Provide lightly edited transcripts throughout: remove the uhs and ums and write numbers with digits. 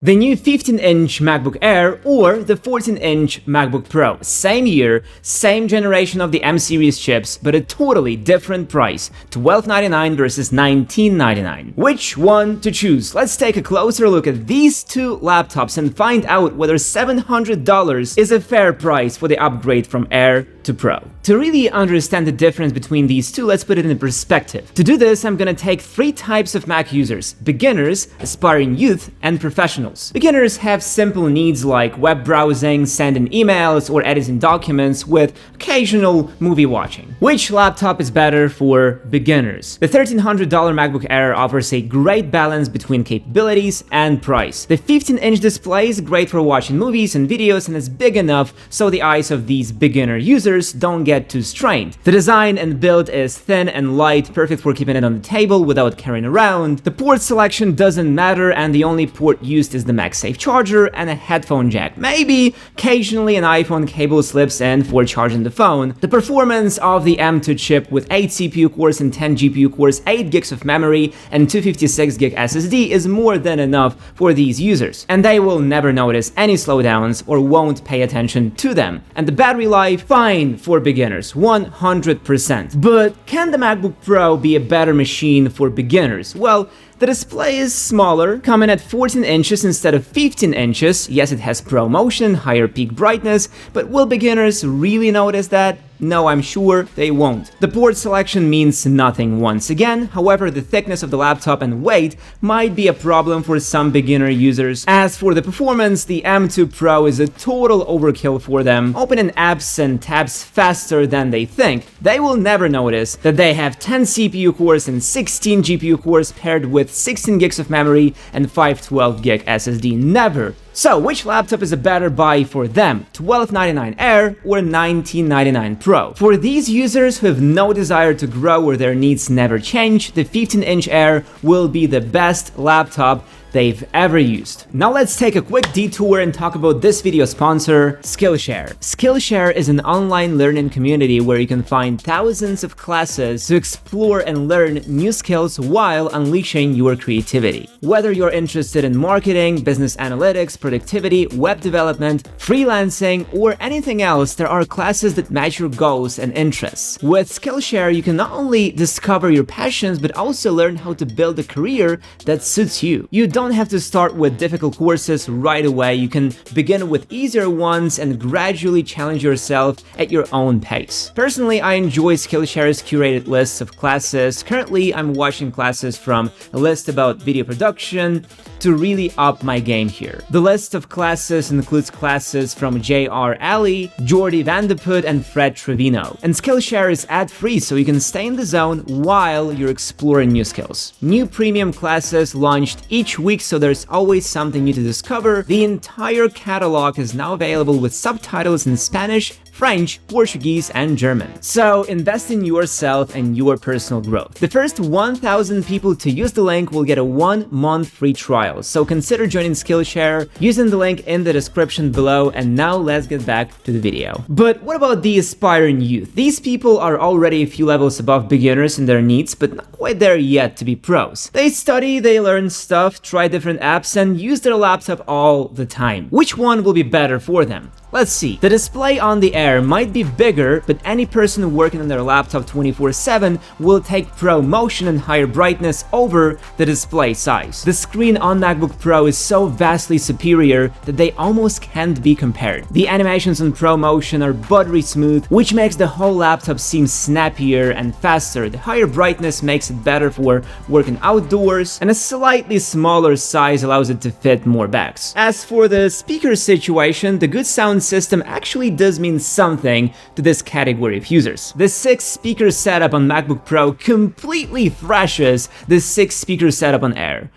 The new 15-inch MacBook Air or the 14-inch MacBook Pro. Same year, same generation of the M series chips, but a totally different price. $1299 versus $1999. Which one to choose? Let's take a closer look at these two laptops and find out whether $700 is a fair price for the upgrade from Air to Pro. To really understand the difference between these two, let's put it in perspective. To do this, I'm gonna take three types of Mac users: beginners, aspiring youth, and professionals. Beginners have simple needs like web browsing, sending emails, or editing documents with occasional movie watching. Which laptop is better for beginners? The $1,300 MacBook Air offers a great balance between capabilities and price. The 15-inch display is great for watching movies and videos and is big enough so the eyes of these beginner users don't get too strained. The design and build is thin and light, perfect for keeping it on the table without carrying around. The port selection doesn't matter, and the only port used is the MagSafe charger and a headphone jack. Maybe occasionally an iPhone cable slips in for charging the phone. The performance of the M2 chip with 8 CPU cores and 10 GPU cores, 8 gigs of memory, and 256 gig SSD is more than enough for these users, and they will never notice any slowdowns or won't pay attention to them. And the battery life, fine for beginners, 100%. But can the MacBook Pro be a better machine for beginners? Well, the display is smaller, coming at 14 inches instead of 15 inches. Yes, it has Pro Motion, higher peak brightness, but will beginners really notice that? No, I'm sure they won't. The port selection means nothing once again. However, the thickness of the laptop and weight might be a problem for some beginner users. As for the performance, the M2 Pro is a total overkill for them, opening apps and tabs faster than they think. They will never notice that they have 10 CPU cores and 16 GPU cores paired with 16 gigs of memory and 512 gig SSD. Never. So, which laptop is a better buy for them? $1299 Air or $1999 Pro? For these users who have no desire to grow or their needs never change, the 15-inch Air will be the best laptop they've ever used. Now let's take a quick detour and talk about this video sponsor, Skillshare. Skillshare is an online learning community where you can find thousands of classes to explore and learn new skills while unleashing your creativity. Whether you're interested in marketing, business analytics, productivity, web development, freelancing, or anything else, there are classes that match your goals and interests. With Skillshare, you can not only discover your passions, but also learn how to build a career that suits you. You don't have to start with difficult courses right away. You can begin with easier ones and gradually challenge yourself at your own pace. Personally, I enjoy Skillshare's curated lists of classes. Currently, I'm watching classes from a list about video production to really up my game here. The list of classes includes classes from J.R. Alley, Jordi Vandeput, and Fred Trevino. And Skillshare is ad-free, so you can stay in the zone while you're exploring new skills. New premium classes launched each week, so there's always something new to discover. The entire catalog is now available with subtitles in Spanish, French, Portuguese, and German. So invest in yourself and your personal growth. The first 1,000 people to use the link will get a 1-month free trial. So consider joining Skillshare using the link in the description below. And now let's get back to the video. But what about the aspiring youth? These people are already a few levels above beginners in their needs, but not quite there yet to be pros. They study, they learn stuff, try different apps, and use their laptop all the time. Which one will be better for them? Let's see. The display on the Air might be bigger, but any person working on their laptop 24/7 will take Pro Motion and higher brightness over the display size. The screen on MacBook Pro is so vastly superior that they almost can't be compared. The animations on Pro Motion are buttery smooth, which makes the whole laptop seem snappier and faster. The higher brightness makes it better for working outdoors, and a slightly smaller size allows it to fit more bags. As for the speaker situation, the good sound system actually does mean something to this category of users. The 6-speaker setup on MacBook Pro completely thrashes the 6-speaker setup on Air.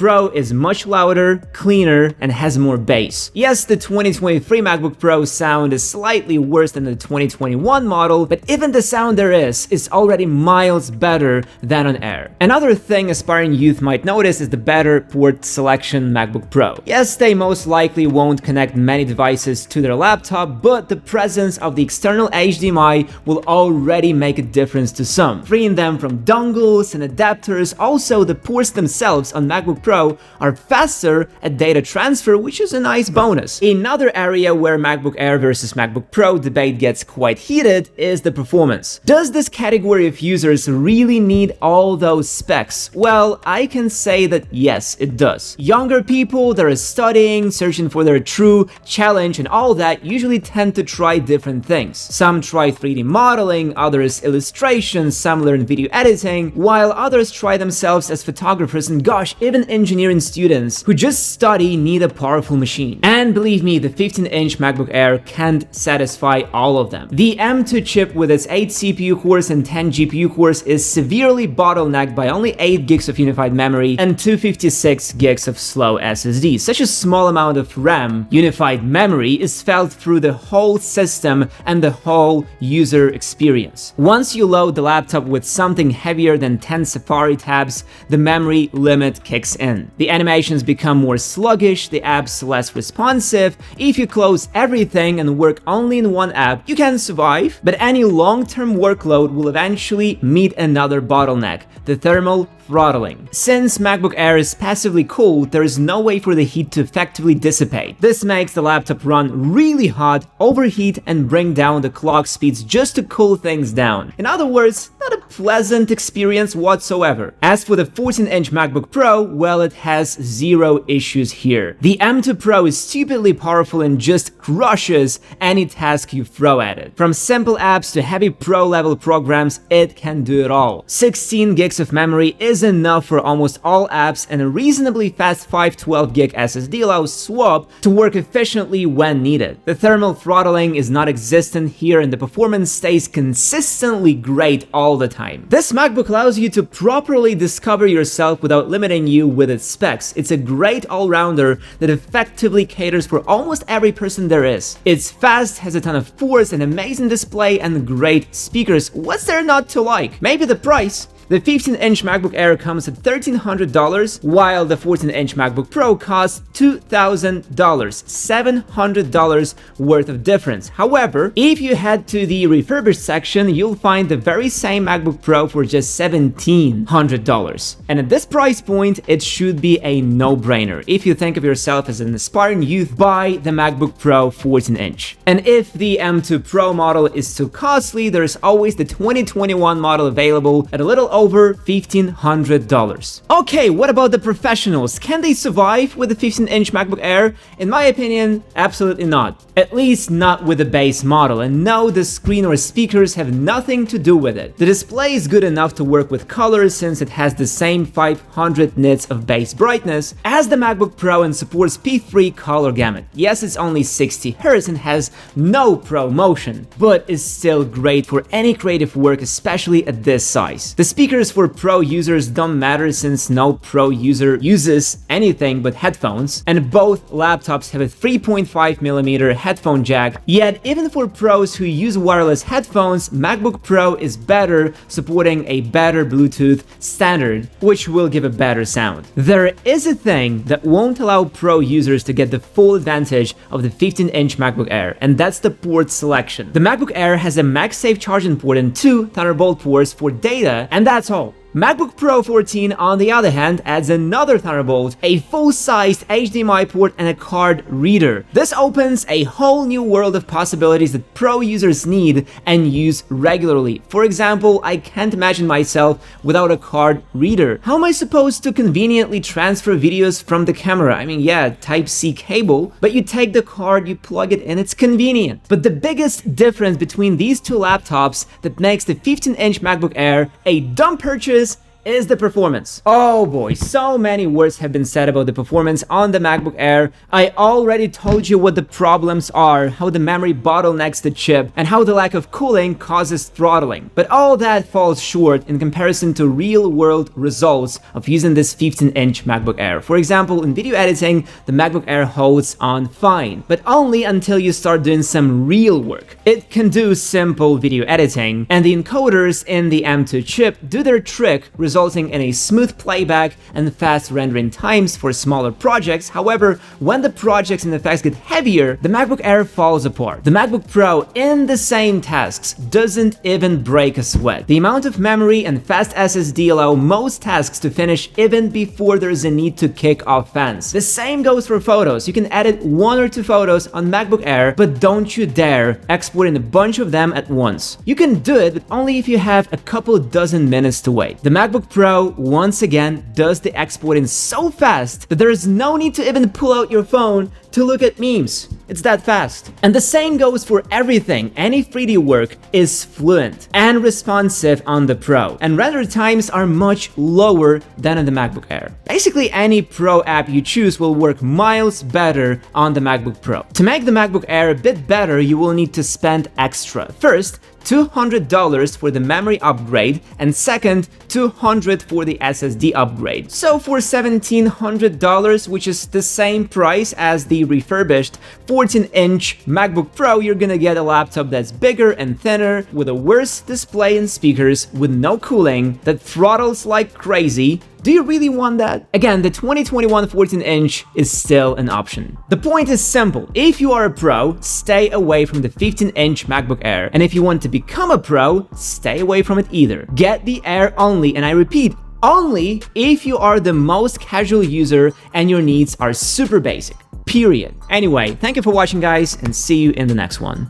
Pro is much louder, cleaner, and has more bass. Yes, the 2023 MacBook Pro sound is slightly worse than the 2021 model, but even the sound there is already miles better than on Air. Another thing aspiring youth might notice is the better port selection MacBook Pro. Yes, they most likely won't connect many devices to their laptop, but the presence of the external HDMI will already make a difference to some, freeing them from dongles and adapters. Also, the ports themselves on MacBook Pro are faster at data transfer, which is a nice bonus. Another area where MacBook Air versus MacBook Pro debate gets quite heated is the performance. Does this category of users really need all those specs? Well, I can say that yes, it does. Younger people that are studying, searching for their true challenge and all that usually tend to try different things. Some try 3D modeling, others illustration, some learn video editing, while others try themselves as photographers, and gosh, even engineering students who just study need a powerful machine. And believe me, the 15-inch MacBook Air can't satisfy all of them. The M2 chip with its 8 CPU cores and 10 GPU cores is severely bottlenecked by only 8 gigs of unified memory and 256 gigs of slow SSD. Such a small amount of RAM, unified memory, is felt through the whole system and the whole user experience. Once you load the laptop with something heavier than 10 Safari tabs, the memory limit kicks in. The animations become more sluggish, the apps less responsive. If you close everything and work only in one app, you can survive, but any long-term workload will eventually meet another bottleneck: the thermal throttling. Since MacBook Air is passively cooled, there is no way for the heat to effectively dissipate. This makes the laptop run really hot, overheat, and bring down the clock speeds just to cool things down. In other words, not a pleasant experience whatsoever. As for the 14-inch MacBook Pro, well, it has zero issues here. The M2 Pro is stupidly powerful and just crushes any task you throw at it. From simple apps to heavy pro-level programs, it can do it all. 16 gigs of memory is enough for almost all apps, and a reasonably fast 512 gig SSD allows swap to work efficiently when needed. The thermal throttling is not existent here, and the performance stays consistently great all the time. This MacBook allows you to properly discover yourself without limiting you with its specs. It's a great all-rounder that effectively caters for almost every person there is. It's fast, has a ton of ports, an amazing display, and great speakers. What's there not to like? Maybe the price. The 15-inch MacBook Air comes at $1,300, while the 14-inch MacBook Pro costs $2,000, $700 worth of difference. However, if you head to the refurbished section, you'll find the very same MacBook Pro for just $1,700. And at this price point, it should be a no-brainer. If you think of yourself as an aspiring youth, buy the MacBook Pro 14-inch. And if the M2 Pro model is too costly, there's always the 2021 model available at a little over $1,500. Okay, what about the professionals? Can they survive with the 15-inch MacBook Air? In my opinion, absolutely not. At least not with the base model, and no, the screen or speakers have nothing to do with it. The display is good enough to work with colors since it has the same 500 nits of base brightness as the MacBook Pro and supports P3 color gamut. Yes, it's only 60 Hz and has no Pro motion, but is still great for any creative work, especially at this size. The speakers for Pro users don't matter since no Pro user uses anything but headphones, and both laptops have a 3.5mm headphone jack. Yet, even for pros who use wireless headphones, MacBook Pro is better, supporting a better Bluetooth standard, which will give a better sound. There is a thing that won't allow Pro users to get the full advantage of the 15-inch MacBook Air, and that's the port selection. The MacBook Air has a MagSafe charging port and 2 Thunderbolt ports for data, and that's all. MacBook Pro 14, on the other hand, adds another Thunderbolt, a full-sized HDMI port, and a card reader. This opens a whole new world of possibilities that Pro users need and use regularly. For example, I can't imagine myself without a card reader. How am I supposed to conveniently transfer videos from the camera? I mean, yeah, Type-C cable, but you take the card, you plug it in, it's convenient. But the biggest difference between these two laptops that makes the 15-inch MacBook Air a dumb purchase is the performance. Oh boy, so many words have been said about the performance on the MacBook Air. I already told you what the problems are, how the memory bottlenecks the chip, and how the lack of cooling causes throttling. But all that falls short in comparison to real-world results of using this 15-inch MacBook Air. For example, in video editing, the MacBook Air holds on fine, but only until you start doing some real work. It can do simple video editing, and the encoders in the M2 chip do their trick, resulting in a smooth playback and fast rendering times for smaller projects. However, when the projects and effects get heavier, the MacBook Air falls apart. The MacBook Pro, in the same tasks, doesn't even break a sweat. The amount of memory and fast SSD allow most tasks to finish even before there's a need to kick off fans. The same goes for photos. You can edit 1 or 2 photos on MacBook Air, but don't you dare export in a bunch of them at once. You can do it, but only if you have a couple dozen minutes to wait. The MacBook Pro, once again, does the exporting so fast that there is no need to even pull out your phone to look at memes. It's that fast. And the same goes for everything. Any 3D work is fluent and responsive on the Pro, and render times are much lower than on the MacBook Air. Basically, any Pro app you choose will work miles better on the MacBook Pro. To make the MacBook Air a bit better, you will need to spend extra. First, $200 for the memory upgrade, and second, $200 for the SSD upgrade. So for $1,700, which is the same price as the refurbished 14-inch MacBook Pro, you're gonna get a laptop that's bigger and thinner, with a worse display and speakers, with no cooling, that throttles like crazy. Do you really want that? Again, the 2021 14-inch is still an option. The point is simple. If you are a pro, stay away from the 15-inch MacBook Air. And if you want to become a pro, stay away from it either. Get the Air only, and I repeat, only if you are the most casual user and your needs are super basic. Period. Anyway, thank you for watching, guys, and see you in the next one.